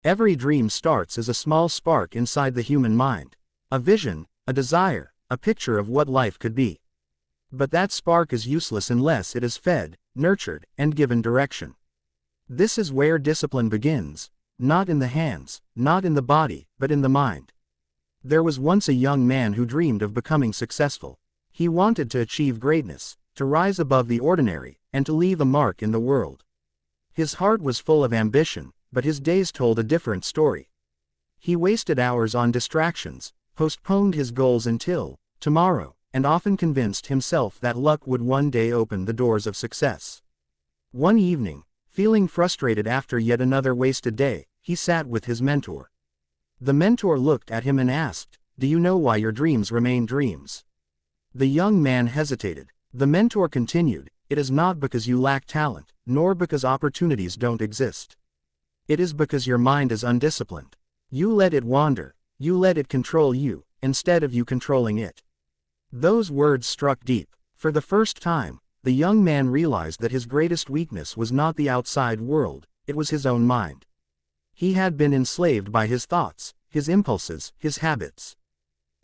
Every dream starts as a small spark inside the human mind. A vision, a desire, a picture of what life could be. But that spark is useless unless it is fed, nurtured, and given direction. This is where discipline begins, not in the hands, not in the body, but in the mind. There was once a young man who dreamed of becoming successful. He wanted to achieve greatness, to rise above the ordinary, and to leave a mark in the world. His heart was full of ambition, but his days told a different story. He wasted hours on distractions, postponed his goals until tomorrow, and often convinced himself that luck would one day open the doors of success. One evening, feeling frustrated after yet another wasted day, he sat with his mentor. The mentor looked at him and asked, "Do you know why your dreams remain dreams?" The young man hesitated. The mentor continued, "It is not because you lack talent, nor because opportunities don't exist. It is because your mind is undisciplined. You let it wander, you let it control you, instead of you controlling it." Those words struck deep. For the first time, the young man realized that his greatest weakness was not the outside world, it was his own mind. He had been enslaved by his thoughts, his impulses, his habits.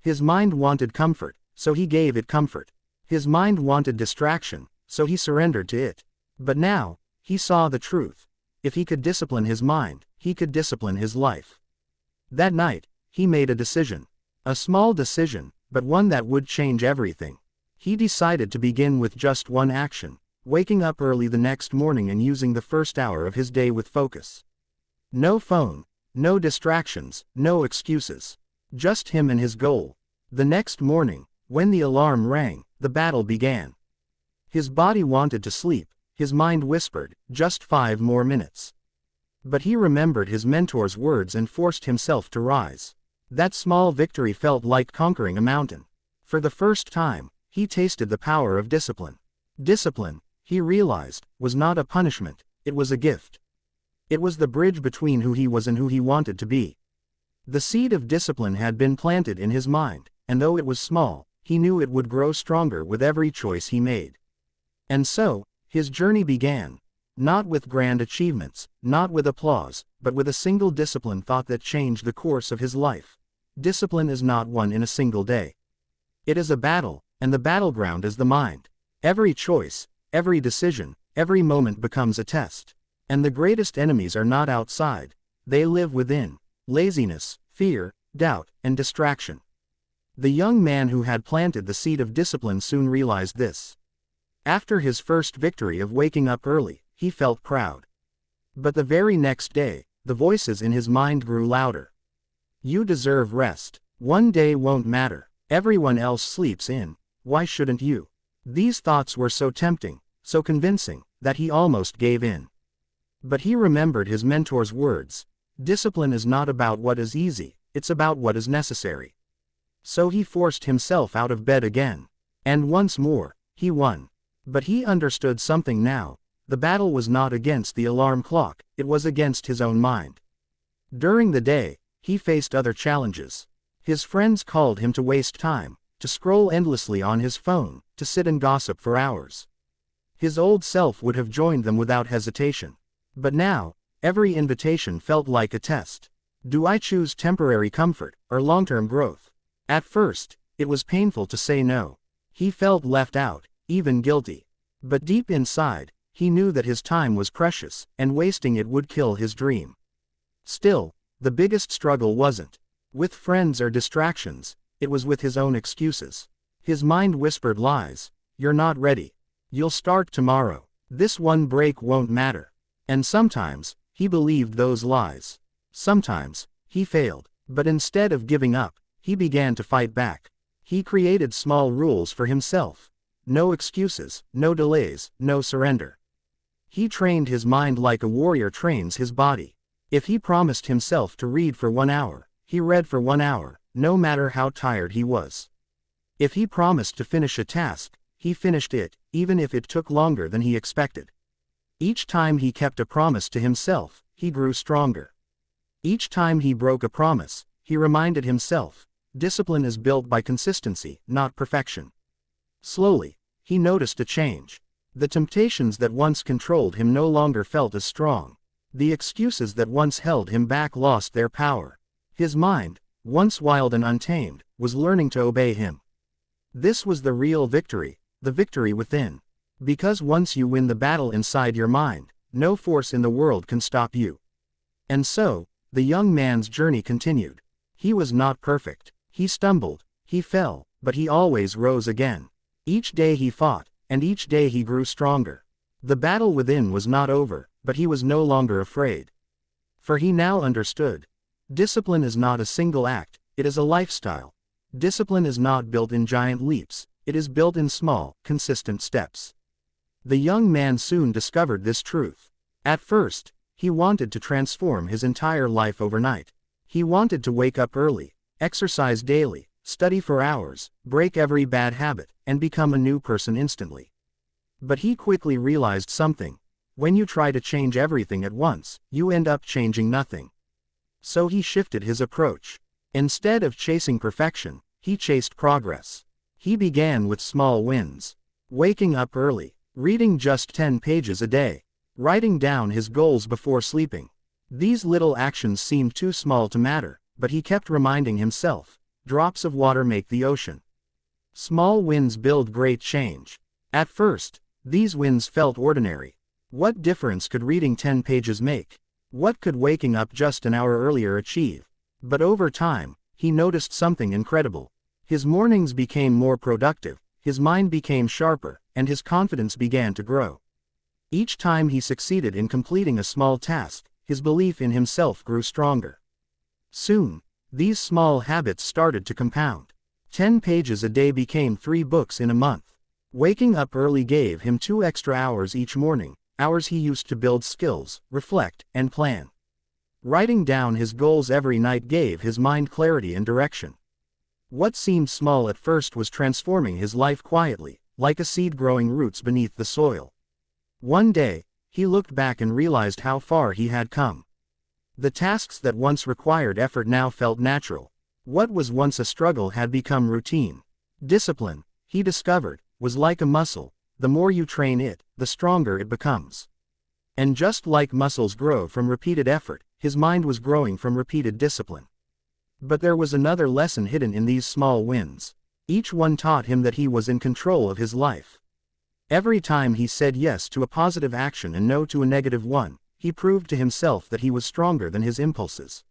His mind wanted comfort, so he gave it comfort. His mind wanted distraction, so he surrendered to it. But now, he saw the truth. If he could discipline his mind, he could discipline his life. That night, he made a decision. A small decision, but one that would change everything. He decided to begin with just one action, waking up early the next morning and using the first hour of his day with focus. No phone, no distractions, no excuses. Just him and his goal. The next morning, when the alarm rang, the battle began. His body wanted to sleep, his mind whispered, "Just 5 more minutes." But he remembered his mentor's words and forced himself to rise. That small victory felt like conquering a mountain. For the first time, he tasted the power of discipline. Discipline, he realized, was not a punishment, it was a gift. It was the bridge between who he was and who he wanted to be. The seed of discipline had been planted in his mind, and though it was small, he knew it would grow stronger with every choice he made. And so, his journey began. Not with grand achievements, not with applause, but with a single disciplined thought that changed the course of his life. Discipline is not won in a single day. It is a battle, and the battleground is the mind. Every choice, every decision, every moment becomes a test. And the greatest enemies are not outside, they live within: laziness, fear, doubt, and distraction. The young man who had planted the seed of discipline soon realized this. After his first victory of waking up early, he felt proud. But the very next day, the voices in his mind grew louder. "You deserve rest. One day won't matter. Everyone else sleeps in. Why shouldn't you?" These thoughts were so tempting, so convincing, that he almost gave in. But he remembered his mentor's words. Discipline is not about what is easy, it's about what is necessary. So he forced himself out of bed again. And once more, he won. But he understood something now. The battle was not against the alarm clock, it was against his own mind. During the day, he faced other challenges. His friends called him to waste time, to scroll endlessly on his phone, to sit and gossip for hours. His old self would have joined them without hesitation. But now, every invitation felt like a test. Do I choose temporary comfort, or long-term growth? At first, it was painful to say no. He felt left out, even guilty. But deep inside, he knew that his time was precious, and wasting it would kill his dream. Still, the biggest struggle wasn't with friends or distractions, it was with his own excuses. His mind whispered lies. "You're not ready. You'll start tomorrow. This one break won't matter." And sometimes, he believed those lies. Sometimes, he failed. But instead of giving up, he began to fight back. He created small rules for himself. No excuses, no delays, no surrender. He trained his mind like a warrior trains his body. If he promised himself to read for 1 hour, he read for 1 hour, no matter how tired he was. If he promised to finish a task, he finished it, even if it took longer than he expected. Each time he kept a promise to himself, he grew stronger. Each time he broke a promise, he reminded himself, discipline is built by consistency, not perfection. Slowly, he noticed a change. The temptations that once controlled him no longer felt as strong. The excuses that once held him back lost their power. His mind, once wild and untamed, was learning to obey him. This was the real victory, the victory within. Because once you win the battle inside your mind, no force in the world can stop you. And so, the young man's journey continued. He was not perfect. He stumbled, he fell, but he always rose again. Each day he fought, and each day he grew stronger. The battle within was not over, but he was no longer afraid. For he now understood. Discipline is not a single act, it is a lifestyle. Discipline is not built in giant leaps, it is built in small, consistent steps. The young man soon discovered this truth. At first, he wanted to transform his entire life overnight. He wanted to wake up early, exercise daily, study for hours, break every bad habit, and become a new person instantly. But he quickly realized something. When you try to change everything at once, you end up changing nothing. So he shifted his approach. Instead of chasing perfection, he chased progress. He began with small wins. Waking up early, reading just 10 pages a day, writing down his goals before sleeping. These little actions seemed too small to matter, but he kept reminding himself, drops of water make the ocean. Small wins build great change. At first, these wins felt ordinary. What difference could reading 10 pages make? What could waking up just an hour earlier achieve? But over time, he noticed something incredible. His mornings became more productive, his mind became sharper, and his confidence began to grow. Each time he succeeded in completing a small task, his belief in himself grew stronger. Soon, these small habits started to compound. 10 pages a day became 3 books in a month. Waking up early gave him 2 extra hours each morning, hours he used to build skills, reflect, and plan. Writing down his goals every night gave his mind clarity and direction. What seemed small at first was transforming his life quietly, like a seed growing roots beneath the soil. One day, he looked back and realized how far he had come. The tasks that once required effort now felt natural. What was once a struggle had become routine. Discipline, he discovered, was like a muscle. The more you train it, the stronger it becomes. And just like muscles grow from repeated effort, his mind was growing from repeated discipline. But there was another lesson hidden in these small wins. Each one taught him that he was in control of his life. Every time he said yes to a positive action and no to a negative one, he proved to himself that he was stronger than his impulses.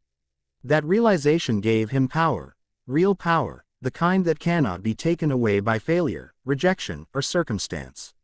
That realization gave him power, real power, the kind that cannot be taken away by failure, rejection, or circumstance.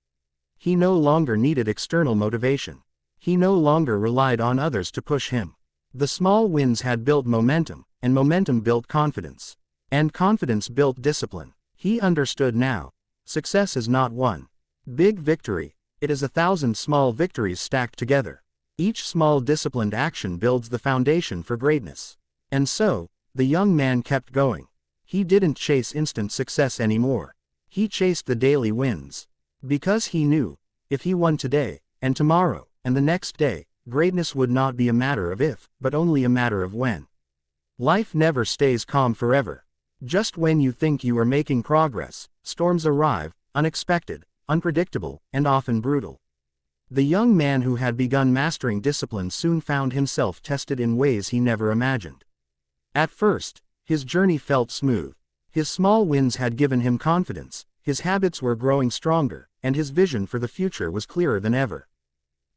He no longer needed external motivation. He no longer relied on others to push him. The small wins had built momentum, and momentum built confidence. And confidence built discipline. He understood now. Success is not one big victory, it is 1,000 small victories stacked together. Each small disciplined action builds the foundation for greatness. And so, the young man kept going. He didn't chase instant success anymore. He chased the daily wins. Because he knew, if he won today, and tomorrow, and the next day, greatness would not be a matter of if, but only a matter of when. Life never stays calm forever. Just when you think you are making progress, storms arrive, unexpected, unpredictable, and often brutal. The young man who had begun mastering discipline soon found himself tested in ways he never imagined. At first, his journey felt smooth. His small wins had given him confidence, his habits were growing stronger, and his vision for the future was clearer than ever.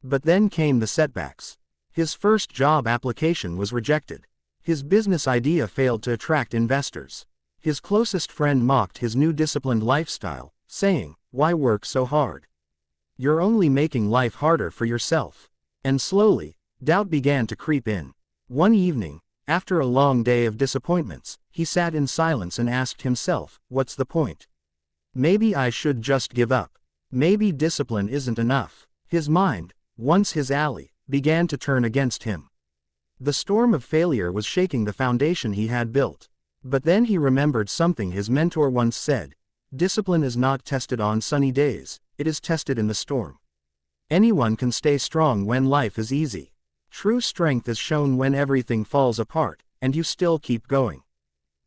But then came the setbacks. His first job application was rejected. His business idea failed to attract investors. His closest friend mocked his new disciplined lifestyle, saying, "Why work so hard? You're only making life harder for yourself." And slowly, doubt began to creep in. One evening, after a long day of disappointments, he sat in silence and asked himself, "What's the point? Maybe I should just give up. Maybe discipline isn't enough." His mind, once his ally, began to turn against him. The storm of failure was shaking the foundation he had built. But then he remembered something his mentor once said: discipline is not tested on sunny days, it is tested in the storm. Anyone can stay strong when life is easy. True strength is shown when everything falls apart, and you still keep going.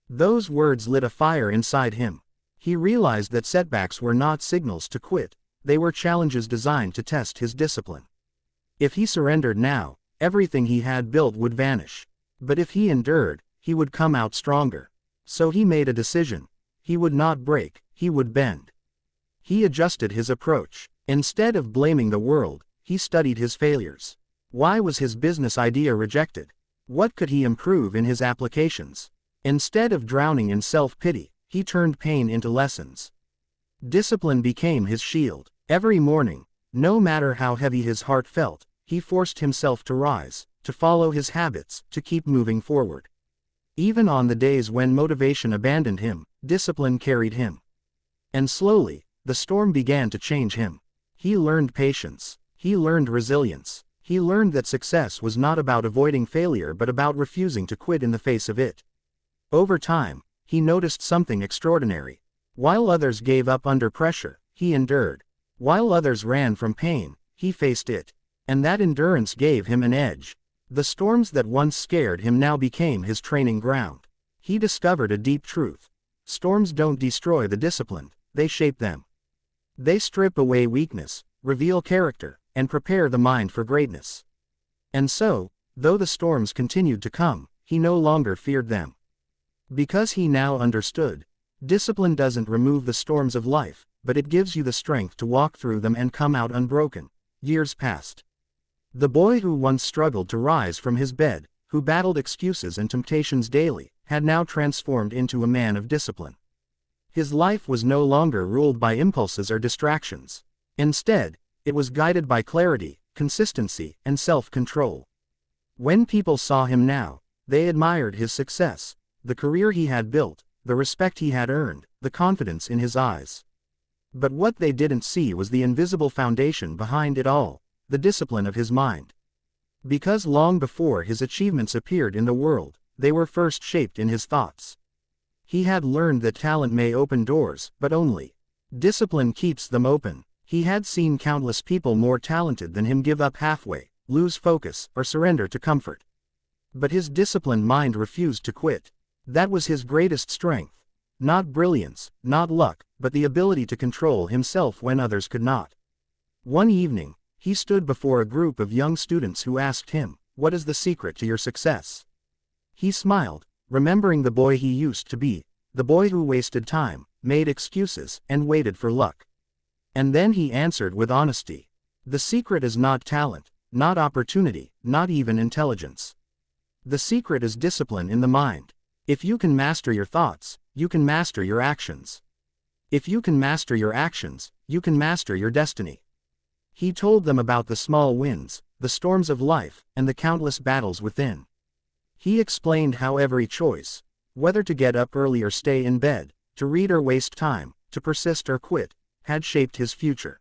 Those words lit a fire inside him. He realized that setbacks were not signals to quit, they were challenges designed to test his discipline. If he surrendered now, everything he had built would vanish. But if he endured, he would come out stronger. So he made a decision. He would not break, he would bend. He adjusted his approach. Instead of blaming the world, he studied his failures. Why was his business idea rejected? What could he improve in his applications? Instead of drowning in self-pity, he turned pain into lessons. Discipline became his shield. Every morning, no matter how heavy his heart felt, he forced himself to rise, to follow his habits, to keep moving forward. Even on the days when motivation abandoned him, discipline carried him. And slowly, the storm began to change him. He learned patience. He learned resilience. He learned that success was not about avoiding failure but about refusing to quit in the face of it. Over time, he noticed something extraordinary. While others gave up under pressure, he endured. While others ran from pain, he faced it. And that endurance gave him an edge. The storms that once scared him now became his training ground. He discovered a deep truth. Storms don't destroy the disciplined, they shape them. They strip away weakness, reveal character, and prepare the mind for greatness. And so, though the storms continued to come, he no longer feared them. Because he now understood, discipline doesn't remove the storms of life, but it gives you the strength to walk through them and come out unbroken. Years passed. The boy who once struggled to rise from his bed, who battled excuses and temptations daily, had now transformed into a man of discipline. His life was no longer ruled by impulses or distractions. Instead, it was guided by clarity, consistency, and self-control. When people saw him now, they admired his success, the career he had built, the respect he had earned, the confidence in his eyes. But what they didn't see was the invisible foundation behind it all, the discipline of his mind. Because long before his achievements appeared in the world, they were first shaped in his thoughts. He had learned that talent may open doors, but only discipline keeps them open. He had seen countless people more talented than him give up halfway, lose focus, or surrender to comfort. But his disciplined mind refused to quit. That was his greatest strength. Not brilliance, not luck, but the ability to control himself when others could not. One evening, he stood before a group of young students who asked him, "What is the secret to your success?" He smiled, remembering the boy he used to be, the boy who wasted time, made excuses, and waited for luck. And then he answered with honesty. The secret is not talent, not opportunity, not even intelligence. The secret is discipline in the mind. If you can master your thoughts, you can master your actions. If you can master your actions, you can master your destiny. He told them about the small wins, the storms of life, and the countless battles within. He explained how every choice, whether to get up early or stay in bed, to read or waste time, to persist or quit, had shaped his future.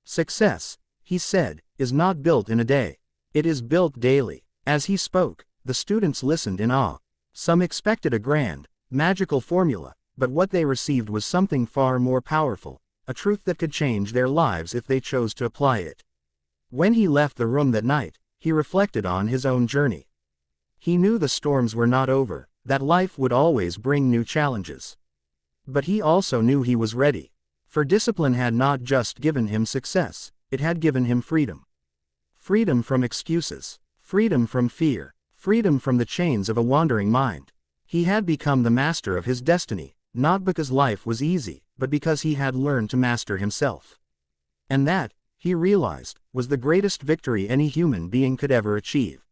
Success, he said, is not built in a day. It is built daily. As he spoke, the students listened in awe. Some expected a grand, magical formula, but what they received was something far more powerful, a truth that could change their lives if they chose to apply it. When he left the room that night, he reflected on his own journey. He knew the storms were not over, that life would always bring new challenges. But he also knew he was ready. For discipline had not just given him success, it had given him freedom. Freedom from excuses, freedom from fear, freedom from the chains of a wandering mind. He had become the master of his destiny, not because life was easy, but because he had learned to master himself. And that, he realized, was the greatest victory any human being could ever achieve.